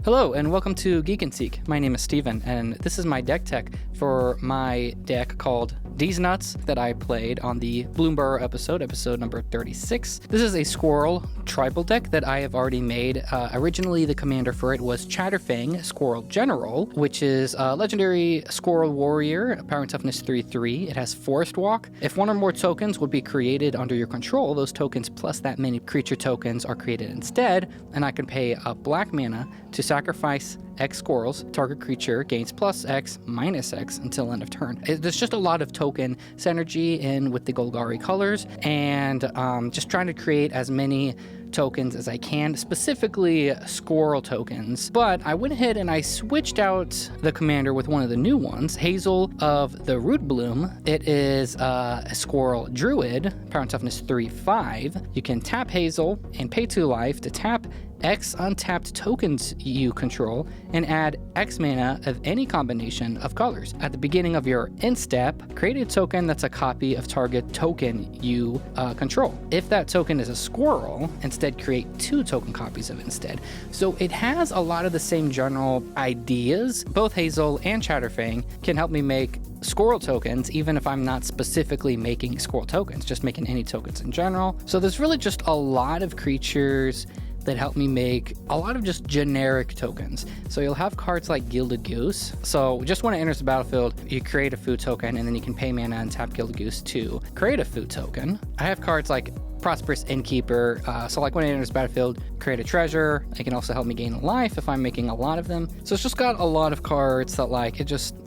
Hello and welcome to Geek and Seek. My name is Steven and this is my deck tech for my deck called Deez Nutz that I played on the Bloomberg episode number 36. This is a Squirrel tribal deck that I have already made. Originally the commander for it was Chatterfang Squirrel General, which is a legendary Squirrel Warrior, power and toughness 3/3. It has Forest Walk. If one or more tokens would be created under your control, those tokens plus that many creature tokens are created instead, and I can pay a black mana to sacrifice X squirrels. Target creature gains plus X minus X until end of turn. There's just a lot of token synergy in with the Golgari colors, and just trying to create as many tokens as I can, specifically squirrel tokens. But I went ahead and I switched out the commander with one of the new ones, Hazel of the Rootbloom. It is a squirrel druid, power and toughness 3/5. You can tap Hazel and pay 2 life to tap X untapped tokens you control and add X mana of any combination of colors. At the beginning of your end step, create a token that's a copy of target token you control. If that token is a squirrel, instead create 2 token copies of it instead. So it has a lot of the same general ideas. Both Hazel and Chatterfang can help me make squirrel tokens, even if I'm not specifically making squirrel tokens, just making any tokens in general. So there's really just a lot of creatures that help me make a lot of just generic tokens. So you'll have cards like Gilded Goose. So just when it enters the battlefield, you create a food token and then you can pay mana and tap Gilded Goose to create a food token. I have cards like Prosperous Innkeeper. So like when it enters the battlefield, create a treasure. It can also help me gain a life if I'm making a lot of them. So it's just got a lot of cards that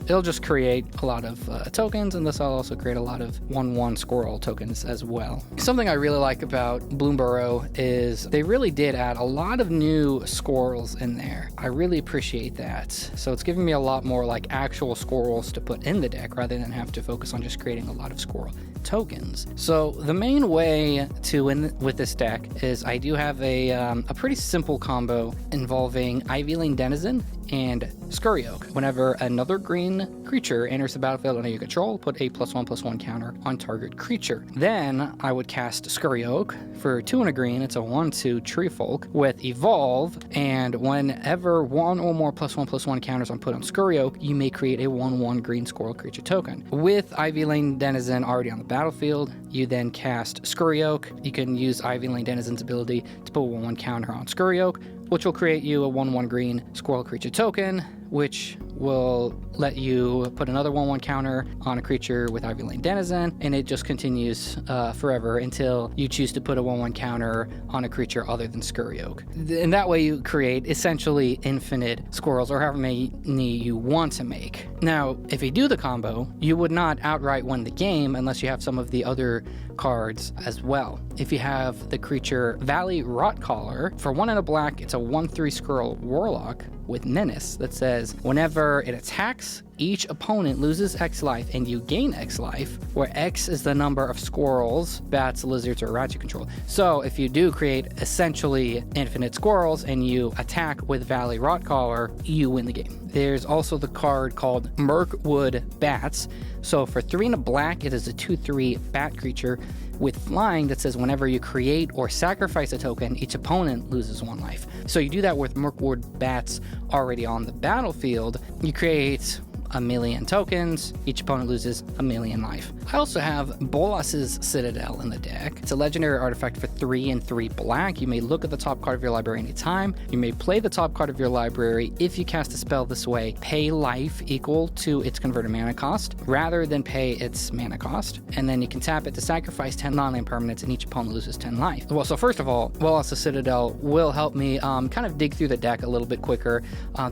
it'll just create a lot of tokens, and this will also create a lot of 1/1 squirrel tokens as well. Something I really like about Bloomberg is they really did add a lot of new squirrels in there. I really appreciate that. So it's giving me a lot more like actual squirrels to put in the deck rather than have to focus on just creating a lot of squirrel tokens. So the main way to win with this deck is I do have a pretty simple combo involving Ivy Lane Denizen and Scurry Oak. Whenever another green creature enters the battlefield under your control, put a +1/+1 counter on target creature. Then I would cast Scurry Oak for 2 and a green. It's a 1/2 Tree Folk with Evolve, and whenever one or more +1/+1 counters are put on Scurry Oak, you may create a 1/1 green squirrel creature token. With Ivy Lane Denizen already on the battlefield, you then cast Scurry Oak. You can use Ivy Lane Denizen's ability to put 1/1 counter on Scurry Oak, which will create you a 1/1 green squirrel creature token, which will let you put another 1/1 counter on a creature with Ivy Lane Denizen, and it just continues forever until you choose to put a 1/1 counter on a creature other than Scurry Oak. And that way you create essentially infinite squirrels, or however many you want to make. Now, if you do the combo, you would not outright win the game unless you have some of the other cards as well. If you have the creature Valley Rotcaller, for 1 and a black, it's a 1/3 Squirrel Warlock with Menace that says whenever it attacks, each opponent loses X life and you gain X life, where X is the number of squirrels, bats, lizards, or rats you control. So if you do create essentially infinite squirrels and you attack with Valley Rotcaller, you win the game. There's also the card called Mirkwood Bats. So for 3 and a black, it is a 2/3 bat creature with flying that says whenever you create or sacrifice a token, each opponent loses 1 life. So you do that with Mirkwood Bats already on the battlefield. You create 1,000,000 tokens, each opponent loses 1,000,000 life. I also have Bolas's Citadel in the deck. It's a legendary artifact for 3 and 3 black. You may look at the top card of your library anytime. You may play the top card of your library. If you cast a spell this way, pay life equal to its converted mana cost rather than pay its mana cost. And then you can tap it to sacrifice 10 non-land permanents and each opponent loses 10 life. Well, so first of all, Bolas's Citadel will help me kind of dig through the deck a little bit quicker.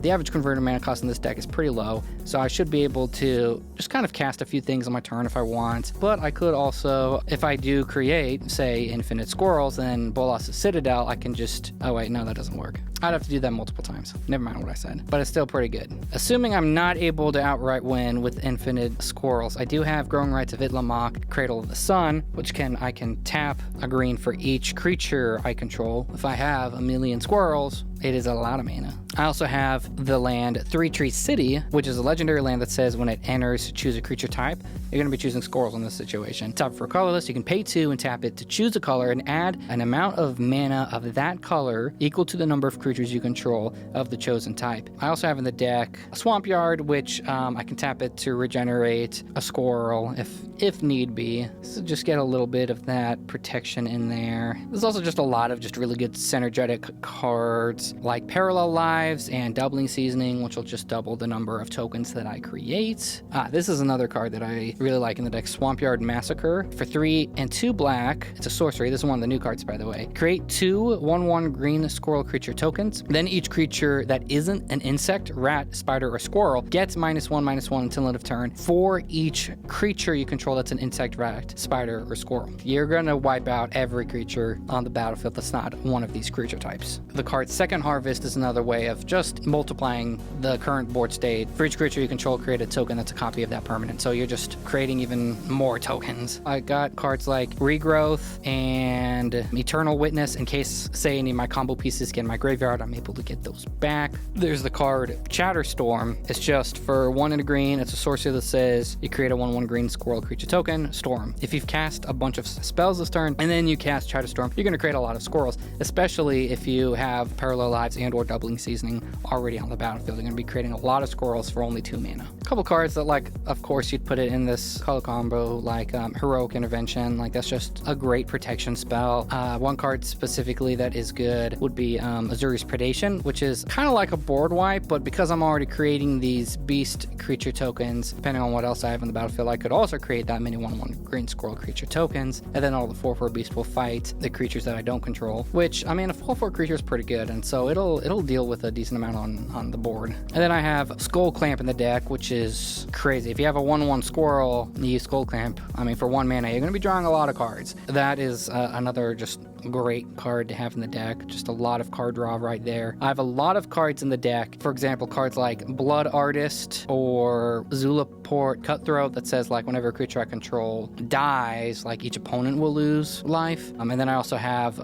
The average converted mana cost in this deck is pretty low, so I should be able to just kind of cast a few things on my turn if I want. But I could also, if I do create, say, infinite squirrels, then Bolas's Citadel, I can just, oh wait, no, that doesn't work. I'd have to do that multiple times. Never mind what I said, but it's still pretty good. Assuming I'm not able to outright win with infinite squirrels, I do have Growing Rights of Itlamok, Cradle of the Sun, which I can tap a green for each creature I control. If I have 1,000,000 squirrels, it is a lot of mana. I also have the land Three Tree City, which is a legendary land that says when it enters, choose a creature type. You're going to be choosing squirrels in this situation. Tap for a colorless, you can pay 2 and tap it to choose a color and add an amount of mana of that color equal to the number of creatures you control of the chosen type. I also have in the deck a Swamp Yard, which I can tap it to regenerate a squirrel if need be. So just get a little bit of that protection in there. There's also just a lot of just really good synergetic cards like Parallel Lives and Doubling Seasoning, which will just double the number of tokens that I create. This is another card that I really like in the deck, Swamp Yard Massacre. For 3 and 2 black, it's a sorcery. This is one of the new cards, by the way. Create 2 1/1 green squirrel creature tokens. Then each creature that isn't an insect, rat, spider, or squirrel gets -1/-1 until end of turn for each creature you control that's an insect, rat, spider, or squirrel. You're gonna wipe out every creature on the battlefield that's not one of these creature types. The card Second Harvest is another way of just multiplying the current board state. For each creature you control, create a token that's a copy of that permanent. So you're just creating even more tokens. I got cards like Regrowth and Eternal Witness in case, say, any of my combo pieces get in my graveyard, I'm able to get those back. There's the card Chatterstorm. It's just for 1 and a green. It's a sorcery that says you create a 1/1 green squirrel creature token, Storm. If you've cast a bunch of spells this turn and then you cast Chatterstorm, you're going to create a lot of squirrels, especially if you have Parallel Lives and or Doubling Seasoning already on the battlefield. You're going to be creating a lot of squirrels for only 2 mana. A couple cards that, like, of course you'd put it in this color combo, like Heroic Intervention. Like, that's just a great protection spell. One card specifically that is good would be Azuri's Predation, which is kind of like a board wipe, but because I'm already creating these beast creature tokens, depending on what else I have in the battlefield, I could also create that many 1/1 green squirrel creature tokens, and then all the 4/4 beast will fight the creatures that I don't control, which, I mean, a 4/4 creature is pretty good, and so it'll deal with a decent amount on the board. And then I have Skull Clamp in the deck, which is crazy. If you have a 1/1 squirrel, you use Skull Clamp, I mean, for 1 mana, you're going to be drawing a lot of cards. That is another just great card to have in the deck. Just a lot of card draw right there. I have a lot of cards in the deck. For example, cards like Blood Artist or Zulaport Cutthroat that says, like, whenever a creature I control dies, like, each opponent will lose life. And then I also have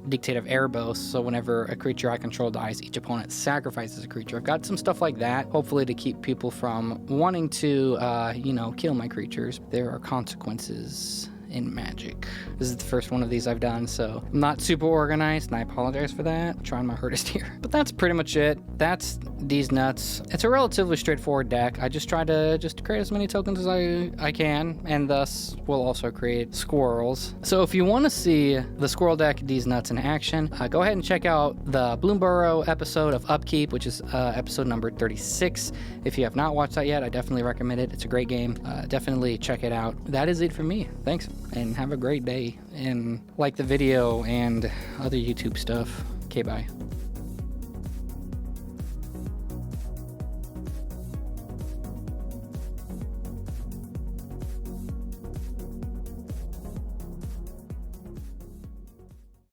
Dictate of Erebos, so whenever a creature I control dies, each opponent sacrifices a creature. I've got some stuff like that, hopefully to keep people from wanting to, kill my creatures. There are consequences in Magic. This is the first one of these I've done, so I'm not super organized, and I apologize for that. I'm trying my hardest here. But that's pretty much it. That's Deez Nutz. It's a relatively straightforward deck. I just try to create as many tokens as I can, and thus will also create squirrels. So if you want to see the squirrel deck Deez Nutz in action, go ahead and check out the Bloomburrow episode of Upkeep, which is episode number 36. If you have not watched that yet, I definitely recommend it. It's a great game. Definitely check it out. That is it for me. Thanks, and have a great day, and like the video and other YouTube stuff. Okay, bye.